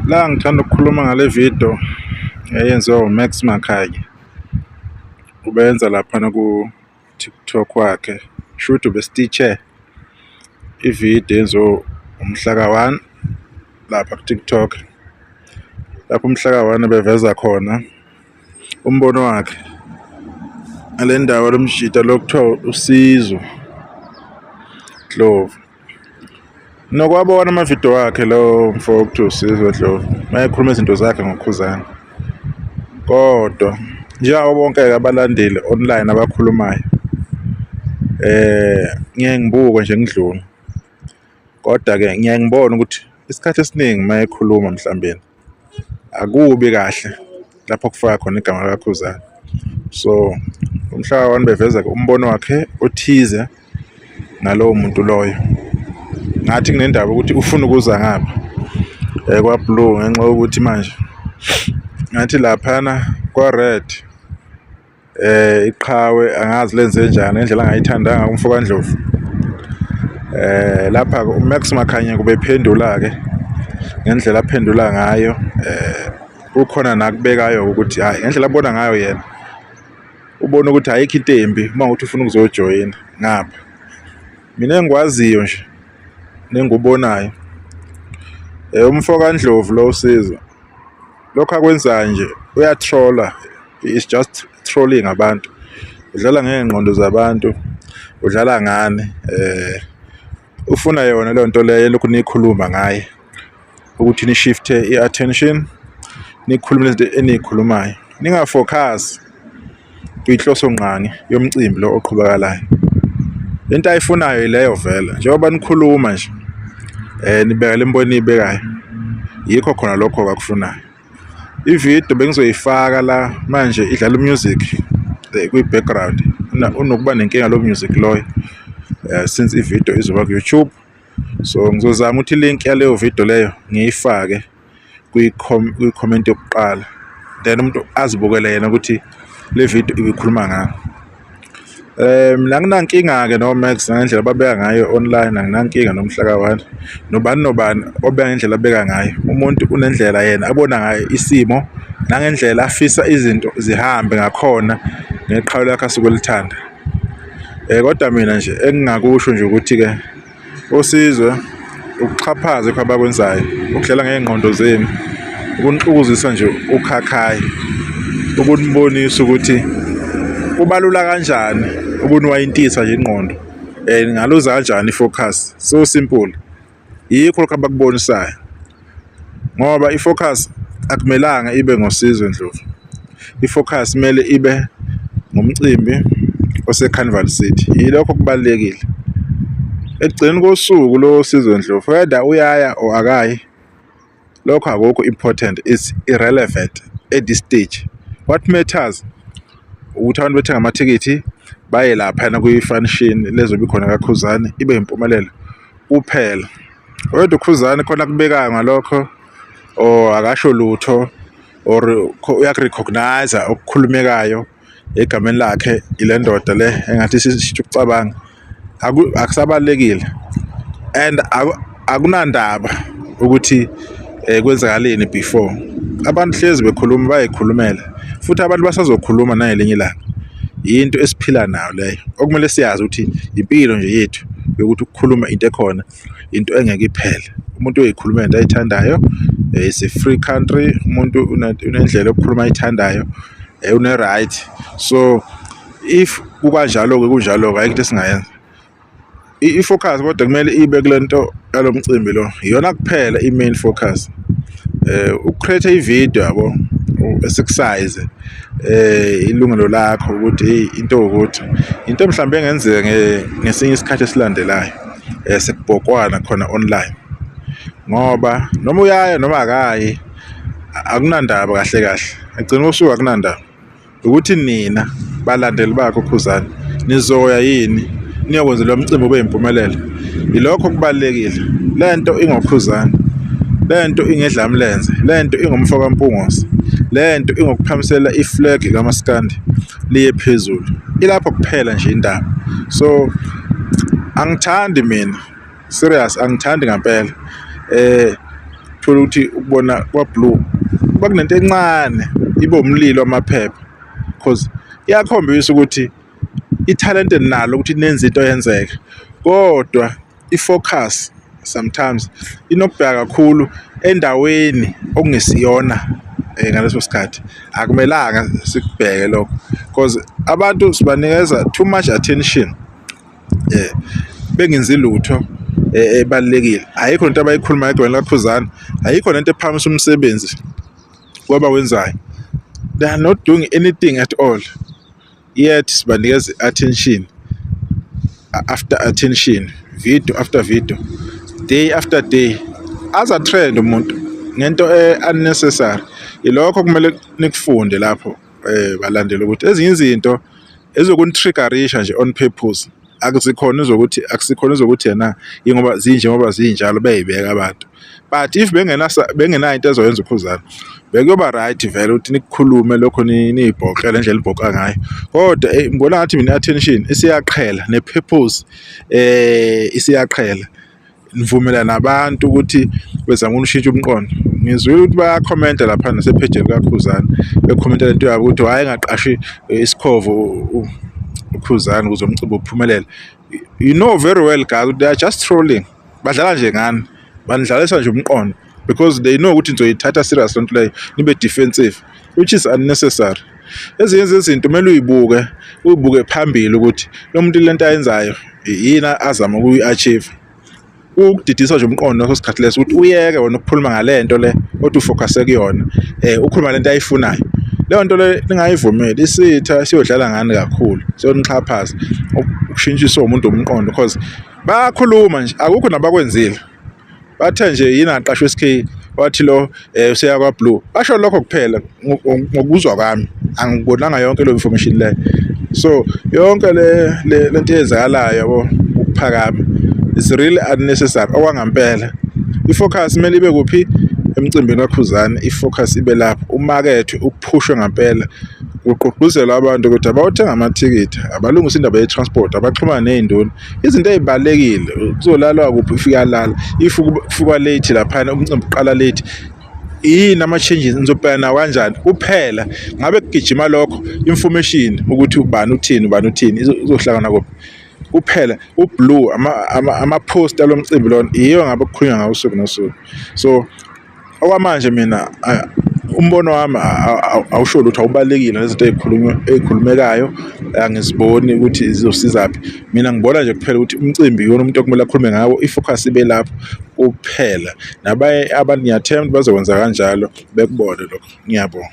La ngithanda ukukhuluma ngale video eyenziwa uMax Makhanye. Ubenza laphana ku-TikTok wakhe. Shoot ubesititshe ividiyo yenziwa umhla ka-1 lapha ku-TikTok. Lapho umhla ka-1 beveza khona umbono wakhe ngale ndawo lomshita lokuthiwa uSizwe Ndlovu. Nokwabona amavidiyo wakhe lo mfo okuthiwa uSizwe Ndlovu mayekhuluma izinto zakhe ngokukhuzana. Kodwa njengawo bonke abalandeli online abakhulumayo, ngeke ngibuke nje ngidlule. Kodwa-ke ngiyeke ngibone ukuthi isikhathi esiningi mayekhuluma mhlawumbe akubi kahle lapho kufaka khona igama likaKhuzani. So umhla ka-1 beveza umbono wakhe othize ngalowo muntu loyo. Ngathi kunendaba ukuthi ufuna ukuza ngapha kwaBlue ngenxa yokuthi manje ngathi laphana kwa-Red iqhawe angazi lenze njani ngendlela angayithandanga umfo kaNdlovu. Lapha uMax Makhanye kubephendula-ke ngendlela aphendula ngayo. Kukhona nakubekayo ukuthi hayi ngendlela abona ngayo yena ubona ukuthi ayikho into embi uma ukuthi ufuna ukuzojoyina ngapha. Mina engikwaziyo nje nengubonayo umfo kaNdlovu lo uSizwe lokho akwenzayo nje uyatrolla, is just trolling abantu. Udlala ngey'ngqondo zabantu, udlala ngani, ufuna yona leyo nto leyo lokhu niyikhuluma ngaye ukuthi ni-shift-e i-attention, nikhulume izinto eniyikhulumayo, ningafocus kuyinhloso ngqangi yomcimbi lo oqhubakalayo. Into ayifunayo ileyo vele, njengoba nikhuluma nje nibeka le mbono niyibekayo, yikho khona lokho kakufunayo. Ividiyo bengizoyifaka la manje idlala umusic kwi-background, unokuba nenkinga lo music loyo since ividiyo izoba ku-YouTube. So ngizozama ukuthi ilink yaleyo video leyo ngiyifake kwi-comment yokuqala, then umuntu azibukele yena ukuthi le video ibikhuluma ngani. Mina nginankinga-ke no-Max ngendlela ababeka ngayo online, anginankinga nomhla ka-1 nobani obeka ngendlela abeka ngayo. Umuntu unendlela yena abona ngayo isimo nangendlela afisa izinto zihambe ngakhona ngeqhawe lakhe asuke elithanda. Kodwa mina nje engingakusho nje ukuthi-ke uSizwe ukuxhaphaza lokho abakwenzayo, ukudlala ngey'ngqondo zenu, ukunixukuzisa nje ukhakhayi, ukunibonisa ukuthi kubalula kanjani ukuniwayintisa nje ingqondo, ningaluza kanjani i-focus. So simple, yikho lokho abakubonisayo, ngoba i-focus akumelanga ibe ngoSizwe Ndlovu. I-focus kumele ibe ngumcimbi ose-Carnival City, yilokho kubalulekile. Ekugcineni kosuku lo Sizwe Ndlovu whether uyaya or akayi, lokho akukho important, is irrelevant at this stage. What matters ukuthi abantu bethenga amathikithi baye laphana kwi-function lezobe ikhona kaKhuzani ibe yimpumelelo kuphela. Wedwa uKhuzani khona kubekayo ngalokho or akasho lutho or uyakurecognize okukhulumekayo egameni lakhe ile ndoda le engathi sisho ukucabanga, akusabalulekile and akunandaba ukuthi kwenzakaleni before. Abantu hlezi bekhuluma bayikhulumela, futhi abantu basazokhuluma nangelinye ilanga. Yinto esiphila nayo leyo, okumele siyazi ukuthi impilo nje yethu yokuthi ukukhuluma into ekhona, into engeke iphele. Umuntu uyikhuluma into ayithandayo, it's a free country, umuntu unendlela yokukhuluma ayithandayo, une-right. So if kukanjalo-ke kunjalo-ke ayikho into esingayenza. I-focus kodwa kumele ibe kule nto yalo mcimbi lo, iyona kuphela i-main focus. Ucreate ividiyo yabo esikusayize ilungelo lakho ukuthi into ukuthi into mhlawumbe engenzeka ngesinye isikhathi esilandelayo sekubhokwana khona online, ngoba noma uyaya noma akayi akunandaba kahle kahle. Agcina usuku akunandaba ukuthi nina balandeli bakho Khuzani nizoya yini niyokwenza lo mcimbi ube yimpumelelo. Ilokho kubalulekile. Lento ingoKhuzani, lento ingedlamlenze, lento ingumfo kaMpungose, lento ingokuphamisela iflag kaMaskandi liye phezulu. Ilapho kuphela nje indaba. So angithandi mina, serious angithandi ngempela uthola ukuthi ukubona kwa-blue kuba kunento encane ibe umlilo wamaphepha because iyakhombisa ukuthi ithalente nalo ukuthi nenze into yenzeke, kodwa i-focus sometimes inokubheka kakhulu endaweni okungesiyona ngaleso sikhathi. Akumelanga sikubheke lokho because abantu sibanikeza too much attention bengenzi lutho ebalekile. Ayikho into abayikhuluma egwini laKhuzani, ayikho lento ephamisa umsebenzi kwaba wenzayo. They are not doing anything at all, yet sibanikeza attention after attention, video after video, day after day. As a trend umuntu ngento unnecessary. Ilokho kumele nikufunde lapho balandela ukuthi ezinye izinto ezokunitriggerisha nje on purpose akusikhona ezokuthi yena ingoba ngoba zinjalo beyibeka abantu. But if bengenayo into ezoyenza uKhuzani, bekuyoba right vele ukuthi nikukhulume lokho niyibhoxe le ndlela ibhoqa ngayo, kodwa ngibona ngathi mina attention isiyaqhela ne-purpose isiyaqhela. Nivumela nabantu ukuthi bezama ukushintsha umqondo. Ngizwile ukuthi bayakhomenta lapha nasephejini kaKhuzani, bekhomenta lento yabo ukuthi hayi ngaqashi isikhovo uKhuzani ukuze umcimbi uphumelele. You know very well guys, they are just trolling. Badlala nje ngani, banidlalisa nje umqondo because they know ukuthi nizoyithatha serious lento leyo, nibe defensive, which is unnecessary. Ezinye izinto kumele uyibuke phambili ukuthi lo muntu lento ayenzayo yini azama ukuyi-achieve. Ukudidisa nje umqondo ngaso sikhathi leso ukuthi uyeke wona ukukhuluma ngalento le othi ufocus kuyona, ukhuluma lento ayifunayo. Leyo nto le ningayivumeli, isitha siyodlala ngani kakhulu, siyonixhaphaza ukushintshisa umuntu umqondo because bayakhuluma nje, akukho nabakwenzile. Bathe nje yini aqashwe SK wathi lo useya kwa-blue, basho lokho kuphela ngokuzwa kwami, angibonanga yonke lo information le. So yonke le nto eyenzakalayo yabo ukuphakama is really unnecessary okwangampela. I-focus kumele ibe kuphi emcimbini kaKhuzani, i-focus ibe lapho, umakethe uphushwe ngampela, kuqhuqhuzelwa abantu ukuthi abawuthenga amathikithi, abalungisa indaba ye-transport, abaxhumana ney'nduna, izinto ey'balulekile. Kuzolalwa kuphi, ifika lala, if ufika late laphana umcimbi uqala late, yini ama-changes nizobhekana nawo kanjani kuphela. Ngabe kugijima lokho information ukuthi ubani uthini izohlangana kuphi kuphela. U-blue ama-post alo mcimbi lona yiyo ngabe kukhulunywa ngawo usuku nosuku. So okwamanje mina umbono wami awusho lutho, awubalekile lezinto ey'khulumekayo, angiziboni ukuthi zizosizaphi. Mina ngibona nje kuphela ukuthi umcimbi yona umuntu okumele akhulume ngawo, i-focus ibe lapho kuphela. Nabanye abantu ngiyathemba bazokwenza kanjalo, bekubone lokho. Ngiyabonga.